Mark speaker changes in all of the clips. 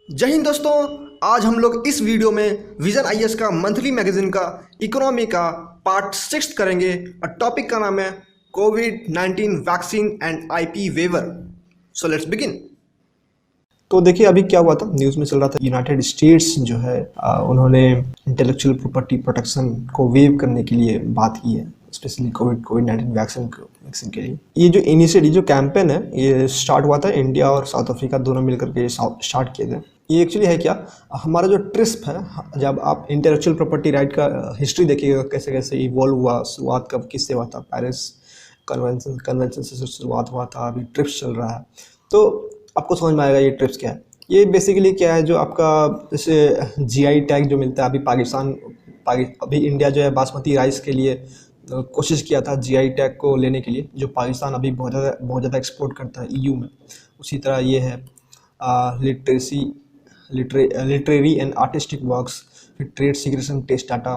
Speaker 1: जय हिंद दोस्तों। आज हम लोग इस वीडियो में विजन आईएएस का मंथली मैगजीन का इकोनॉमी का पार्ट 6 करेंगे और टॉपिक का नाम है COVID vaccine and IP waiver. So let's begin. तो देखिए अभी क्या हुआ था, न्यूज़ में चल रहा था यूनाइटेड स्टेट्स जो है उन्होंने इंटेलेक्चुअल प्रॉपर्टी प्रोटेक्शन को वेव करने के लिए बात की है, स्पेशली कोविड-19 वैक्सीन के लिए। ये जो इनिशिएटिव जो कैंपेन है ये स्टार्ट हुआ था, इंडिया और साउथ अफ्रीका दोनों मिलकर के स्टार्ट किए थे। ये एक्चुअली है क्या, हमारा जो ट्रिस्प है, जब आप इंटेलेक्चुअल प्रॉपर्टी राइट का हिस्ट्री देखिएगा कैसे कैसे इवॉल्व हुआ, शुरुआत कब किससे हुआ था, पेरिस कन्वेंशन से शुरुआत हुआ था, अभी ट्रिप्स चल रहा है। तो आपको समझ में आएगा ये ट्रिप्स क्या है। ये बेसिकली क्या है, जो आपका जैसे जीआई टैग जो मिलता है, अभी इंडिया जो है बासमती राइस के लिए कोशिश किया था जीआई टैग को लेने के लिए, जो पाकिस्तान अभी बहुत ज़्यादा एक्सपोर्ट करता है ईयू में। उसी तरह ये है लिटरेरी एंड आर्टिस्टिक वर्क्स, फिर trade secrets and test data.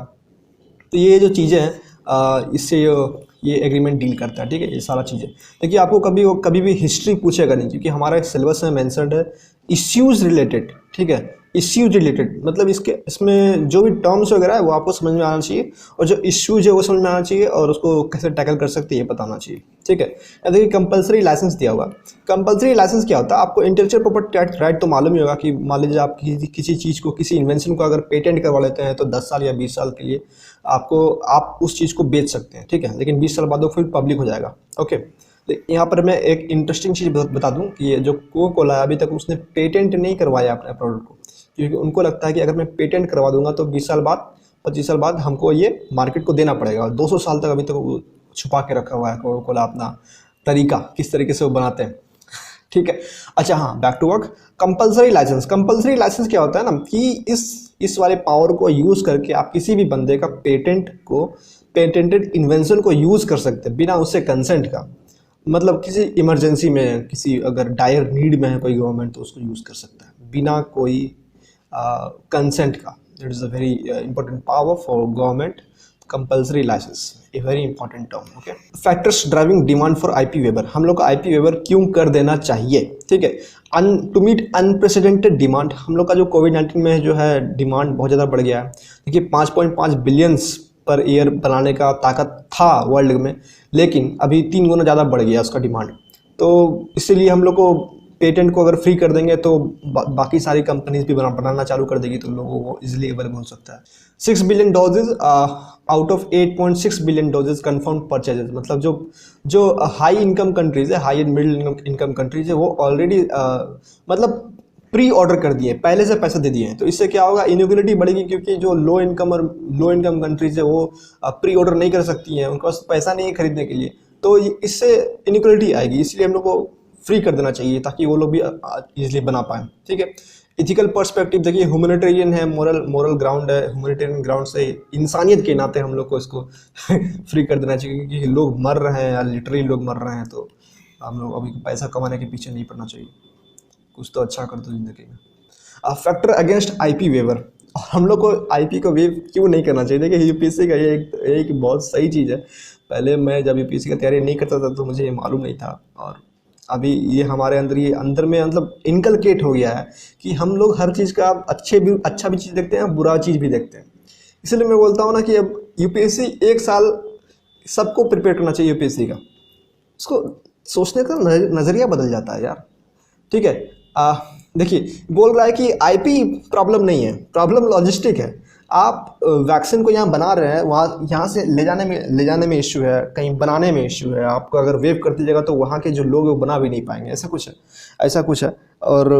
Speaker 1: तो ये जो चीज़ें हैं इससे ये एग्रीमेंट डील करता है, ठीक है। ये सारा चीज़ें देखिए, आपको कभी भी हिस्ट्री पूछेगा नहीं, क्योंकि हमारा सिलेबस में मेंशन्ड है इश्यूज़ रिलेटेड, ठीक है। इश्यूज रिलेटेड मतलब इसमें जो भी टर्म्स वगैरह है वो आपको समझ में आना चाहिए, और जो इश्यूज है वो समझ में आना चाहिए, और उसको कैसे टैकल कर सकते हैं ये बताना चाहिए, ठीक है। देखिए कंपलसरी लाइसेंस दिया हुआ। कंपलसरी लाइसेंस क्या होता है, आपको इंटेलेक्चुअल प्रॉपर्टी राइट तो मालूम ही होगा कि मान लीजिए आप किसी चीज़ को, किसी इन्वेंशन को अगर पेटेंट करवा लेते हैं तो 10 साल या 20 साल के लिए आप उस चीज़ को बेच सकते हैं, ठीक है। लेकिन 20 साल बाद वो फिर पब्लिक हो जाएगा, ओके। तो यहाँ पर मैं एक इंटरेस्टिंग चीज़ बता दूँ कि ये जो कोको कोला है, अभी तक उसने पेटेंट नहीं करवाया अपने प्रोडक्ट को, क्योंकि उनको लगता है कि अगर मैं पेटेंट करवा दूंगा तो 20 साल बाद 25 साल बाद हमको ये मार्केट को देना पड़ेगा। और 200 साल तक अभी तक वो छुपा के रखा हुआ है कोको कोला अपना तरीका, किस तरीके से वो बनाते हैं, ठीक है। अच्छा हाँ, back to work. Compulsory license क्या होता है ना, कि इस वाले पावर को यूज़ करके आप किसी भी बंदे का पेटेंटेड इन्वेंशन को यूज़ कर सकते हैं बिना उससे कंसेंट का। मतलब किसी इमरजेंसी में, किसी अगर डायर नीड में है कोई गवर्नमेंट, तो उसको यूज़ कर सकता है बिना कोई कंसेंट का। That is a very important power for government. Compulsory license a very important term, okay. Factors driving demand for IP waiver, हम लोग को आईपी वेबर क्यों कर देना चाहिए, ठीक है। टू मीट अनप्रेसिडेंटेड डिमांड, हम लोग का जो कोविड-19 में जो है डिमांड बहुत ज़्यादा बढ़ गया है। देखिए 5.5 बिलियंस पर ईयर बनाने का ताकत था वर्ल्ड में, लेकिन अभी 3 गुना ज़्यादा बढ़ गया उसका डिमांड। तो इसीलिए हम लोग को पेटेंट को अगर फ्री कर देंगे तो बाकी सारी कंपनीज भी बनाना चालू कर देगी, तो लोगों को इजीली अवेलेबल हो सकता है। 6 billion doses out of 8.6 billion doses confirm purchases, मतलब जो हाई इनकम कंट्रीज है, high and middle income countries है, वो ऑलरेडी मतलब प्री ऑर्डर कर दिए, पहले से पैसे दे दिए हैं। तो इससे क्या होगा, इनइक्वालिटी बढ़ेगी, क्योंकि जो लो इनकम कंट्रीज है वो प्री ऑर्डर नहीं कर सकती हैं, उनके पास पैसा नहीं है खरीदने के लिए, तो इससे इनइक्वालिटी आएगी। इसलिए हम लोग को फ्री कर देना चाहिए ताकि वो लोग भी इजीली बना पाएँ, ठीक है। इथिकल पर्सपेक्टिव देखिए, ह्यूमैनिटेरियन है, मोरल ग्राउंड है, ह्यूमैनिटेरियन ग्राउंड से इंसानियत के नाते हम लोग को इसको फ्री कर देना चाहिए, क्योंकि लोग मर रहे हैं या लिटरली लोग मर रहे हैं। तो हम लोग अभी पैसा कमाने के पीछे नहीं पड़ना चाहिए, कुछ तो अच्छा कर दो जिंदगी में। फैक्टर अगेंस्ट आईपी वेवर, और हम लोग को आईपी को वेव क्यों नहीं करना चाहिए। देखिए यूपीएससी का ये एक बहुत सही चीज़ है। पहले मैं जब यूपीएससी का तैयारी नहीं करता था तो मुझे ये मालूम नहीं था, और अभी ये हमारे अंदर में मतलब इनकलकेट हो गया है कि हम लोग हर चीज़ का अच्छा भी चीज़ देखते हैं, बुरा चीज़ भी देखते हैं। इसलिए मैं बोलता हूँ ना कि अब यूपीएससी 1 साल सबको प्रिपेयर करना चाहिए यूपीएससी का। उसको सोचने का नज़रिया बदल जाता है यार, ठीक है। देखिए बोल रहा है कि आईपी प्रॉब्लम नहीं है, प्रॉब्लम लॉजिस्टिक है। आप वैक्सीन को यहाँ बना रहे हैं, वहाँ यहाँ से ले जाने में इश्यू है, कहीं बनाने में इश्यू है। आपको अगर वेव कर दीजिएगा तो वहाँ के जो लोग हैं वो बना भी नहीं पाएंगे, ऐसा कुछ है। और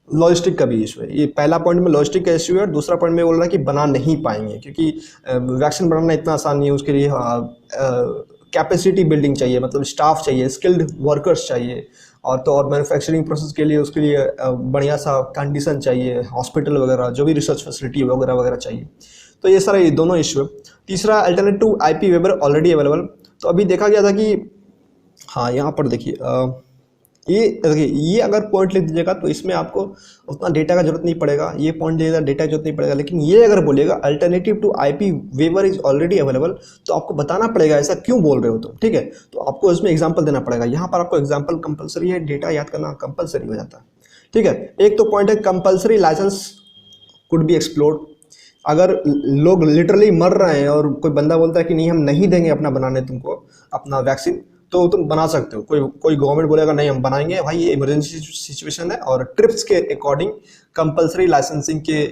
Speaker 1: लॉजिस्टिक का भी इशू है। ये पहला पॉइंट में लॉजिस्टिक का इशू है, और दूसरा पॉइंट में बोल रहा है कि बना नहीं पाएंगे, क्योंकि वैक्सीन बनाना इतना आसान नहीं है। उसके लिए कैपेसिटी बिल्डिंग चाहिए, मतलब स्टाफ चाहिए, स्किल्ड वर्कर्स चाहिए, और मैन्युफैक्चरिंग प्रोसेस के लिए उसके लिए बढ़िया सा कंडीशन चाहिए, हॉस्पिटल वगैरह, जो भी रिसर्च फैसिलिटी वगैरह वगैरह चाहिए। तो ये सारा, ये दोनों इशू है। तीसरा, alternative IP weber already available. तो अभी देखा गया था कि हाँ, यहाँ पर देखिए ये अगर पॉइंट लिख दीजिएगा तो इसमें आपको उतना डेटा का जरूरत नहीं पड़ेगा, ये पॉइंट दीजिएगा डेटा की जरूरत नहीं पड़ेगा। लेकिन ये अगर बोलिएगा alternative to IP waiver is already available, तो आपको बताना पड़ेगा ऐसा क्यों बोल रहे हो तुम, ठीक है। तो आपको इसमें एग्जांपल देना पड़ेगा। यहाँ पर आपको एग्जांपल कंपलसरी है, डेटा याद करना कंपलसरी हो जाता है। ठीक है। एक तो पॉइंट है compulsory license could be explored. अगर लोग लिटरली मर रहे हैं और कोई बंदा बोलता है कि नहीं हम नहीं देंगे अपना बनाने तुमको अपना वैक्सीन, तो तुम बना सकते हो। कोई कोई गवर्नमेंट बोलेगा नहीं हम बनाएंगे, भाई ये इमरजेंसी सिचुएशन है और ट्रिप्स के अकॉर्डिंग कंपलसरी लाइसेंसिंग के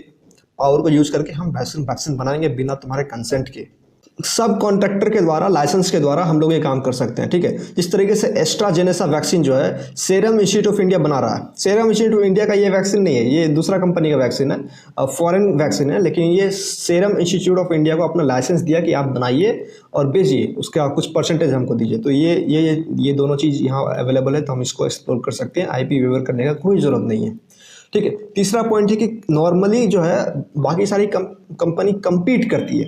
Speaker 1: पावर को यूज करके हम वैक्सीन बनाएंगे बिना तुम्हारे कंसेंट के। सब कॉन्ट्रैक्टर के द्वारा, लाइसेंस के द्वारा हम लोग ये काम कर सकते हैं, ठीक है। जिस तरीके से एस्ट्राजेनेका वैक्सीन जो है सीरम इंस्टीट्यूट ऑफ इंडिया बना रहा है। सीरम इंस्टीट्यूट ऑफ इंडिया का ये वैक्सीन नहीं है, ये दूसरा कंपनी का वैक्सीन है, फॉरेन वैक्सीन है, लेकिन ये सीरम इंस्टीट्यूट ऑफ इंडिया को अपना लाइसेंस दिया कि आप बनाइए और बेचिए, उसका कुछ परसेंटेज हमको दीजिए। तो ये दोनों चीज़ यहाँ अवेलेबल है, तो हम इसको एक्सप्लोर कर सकते हैं। IP वेवर करने का कोई ज़रूरत नहीं है, ठीक है। तीसरा पॉइंट है कि नॉर्मली जो है बाकी सारी कंपनी compete करती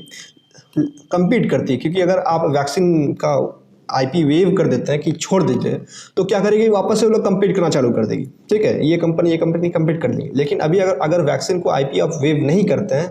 Speaker 1: है, क्योंकि अगर आप वैक्सीन का IP वेव कर देते हैं कि छोड़ दीजिए, तो क्या करेगी, वापस से वो लोग compete करना चालू कर देगी, ठीक है। ये कंपनी compete कर देंगी। लेकिन अभी अगर वैक्सीन को IP आप वेव नहीं करते हैं,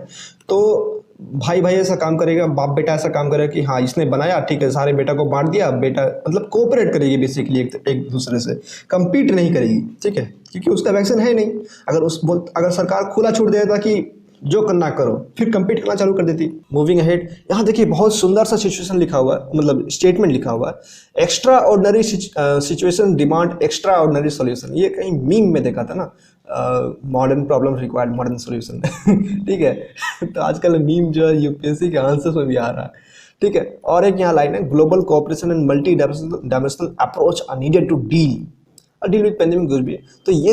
Speaker 1: तो भाई ऐसा काम करेगा, बाप बेटा ऐसा काम करेगा कि हाँ इसने बनाया, ठीक है, सारे बेटा को बांट दिया, बेटा मतलब कोऑपरेट करेगी बेसिकली, एक दूसरे से compete नहीं करेगी, ठीक है, क्योंकि उसका वैक्सीन है नहीं। अगर सरकार खुला छूट देता कि जो करना करो, फिर compete करना चालू कर देती। मूविंग अहेड, यहाँ देखिए बहुत सुंदर सा सिचुएशन लिखा हुआ है, मतलब स्टेटमेंट लिखा हुआ है, extra ordinary situation demand extra ordinary solution. ये कहीं मीम में देखा था ना, modern problem required modern solution ठीक है। तो आजकल मीम जो है UPSC के आंसर्स में भी आ रहा है, ठीक है। और एक यहाँ लाइन है, global cooperation and multi dimensional approach are needed to deal with pandemic कुछ भी। तो ये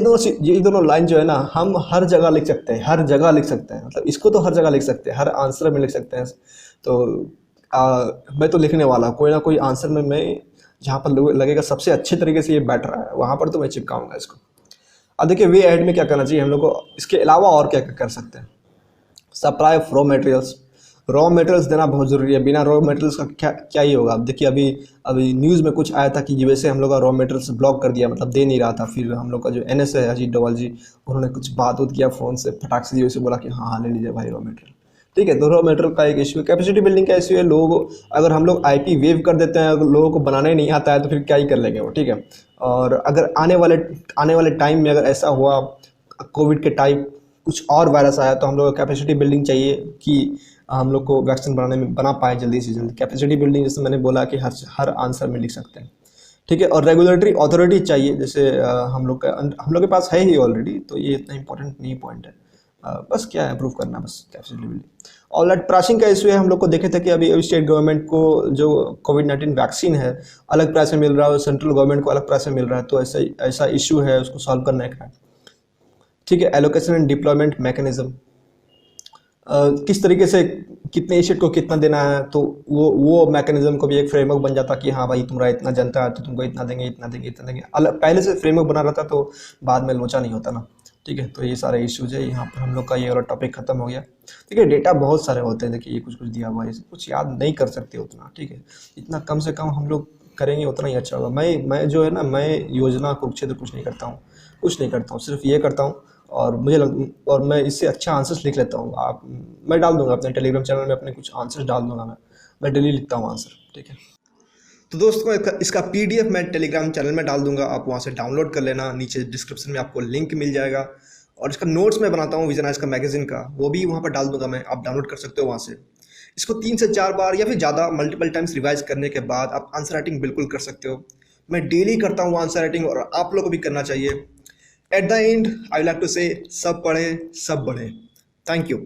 Speaker 1: दोनों लाइन जो है ना, हम हर जगह लिख सकते हैं, हर जगह लिख सकते हैं, मतलब इसको तो हर जगह लिख सकते हैं, हर आंसर में लिख सकते हैं। तो मैं तो लिखने वाला कोई ना कोई आंसर में, मैं जहाँ पर लगेगा सबसे अच्छे तरीके से ये बैठ रहा है, वहाँ पर तो मैं चिपकाऊंगा इसको। अब देखिए वे एड में क्या करना चाहिए हम लोग को, इसके अलावा और क्या क्या कर सकते हैं। सप्लाई ऑफ रॉ मटेरियल्स देना बहुत ज़रूरी है। बिना रॉ मटेरियल्स का क्या ही होगा। अब देखिए अभी न्यूज़ में कुछ आया था कि यूएसए हम लोग का रॉ मटेरियल्स ब्लॉक कर दिया, मतलब दे नहीं रहा था। फिर हम लोग का जो NSA है अजीत डोभाल जी, उन्होंने कुछ बात किया फ़ोन से, फटाक से यूएसए बोला कि हाँ ले लीजिए भाई रॉ मटेरियल, ठीक है। तो रॉ मटेरियल का एक इशू है, कैपेसिटी बिल्डिंग का इशू है। अगर हम लोग IP वेव कर देते हैं, अगर लोगों को बनाने नहीं आता है तो फिर क्या ही कर लेंगे वो, ठीक है। और अगर आने वाले टाइम में अगर ऐसा हुआ, कोविड के टाइप कुछ और वायरस आया, तो हम लोग को कैपेसिटी बिल्डिंग चाहिए कि हम लोग को वैक्सीन बना पाए जल्दी से जल्दी। कैपेसिटी बिल्डिंग जैसे मैंने बोला कि हर आंसर में लिख सकते हैं, ठीक है। और रेगुलेटरी अथॉरिटी चाहिए, जैसे हम लोग के पास है ही ऑलरेडी, तो ये इतना इंपॉर्टेंट नहीं पॉइंट है। बस क्या है, अप्रूव करना बस कैपेसिटी बिल्डिंग। और प्राइसिंग का इशू है, हम लोग को देखे थे कि अभी स्टेट गवर्नमेंट को जो कोविड-19 वैक्सीन है अलग प्राइस में मिल रहा है और सेंट्रल गवर्नमेंट को अलग प्राइस में मिल रहा है, तो ऐसा इशू है, उसको सॉल्व करना है, ठीक है। एलोकेशन एंड डिप्लॉयमेंट मैकेनिज्म, किस तरीके से कितने एसेट को कितना देना है, तो वो मैकेनिज्म को भी एक फ्रेमवर्क बन जाता कि हाँ भाई तुम्हारा इतना जनता है तो तुमको इतना देंगे। अलग पहले से फ्रेमवर्क बना रहता तो बाद में लोचा नहीं होता ना, ठीक है। तो ये सारे इश्यूज है, यहाँ पर हम लोग का ये वाला टॉपिक खत्म हो गया। देखिए डेटा बहुत सारे होते हैं, देखिए ये कुछ दिया हुआ है, कुछ याद नहीं कर सकते उतना, ठीक है। इतना कम से कम हम लोग करेंगे उतना ही अच्छा होगा। मैं जो है ना, मैं योजना कुरुक्षेत्र कुछ नहीं करता हूँ, सिर्फ ये करता हूँ और और मैं इससे अच्छा आंसर्स लिख लेता हूँ। मैं डाल दूंगा अपने टेलीग्राम चैनल में, अपने कुछ आंसर्स डाल दूंगा, मैं डेली लिखता हूँ आंसर, ठीक है। तो दोस्तों इसका PDF मैं टेलीग्राम चैनल में डाल दूंगा, आप वहाँ से डाउनलोड कर लेना, नीचे डिस्क्रिप्शन में आपको लिंक मिल जाएगा। और इसका नोट्स मैं बनाता हूँ विजनाइज का मैगजीन का, वो भी वहाँ पर डाल दूंगा मैं, आप डाउनलोड कर सकते हो वहाँ से। इसको 3 से 4 बार या फिर ज़्यादा मल्टीपल टाइम्स रिवाइज करने के बाद आप आंसर राइटिंग बिल्कुल कर सकते हो। मैं डेली करता हूँ आंसर राइटिंग, और आप लोग को भी करना चाहिए। At the end I like to say, सब पढ़े सब बढ़े। Thank you.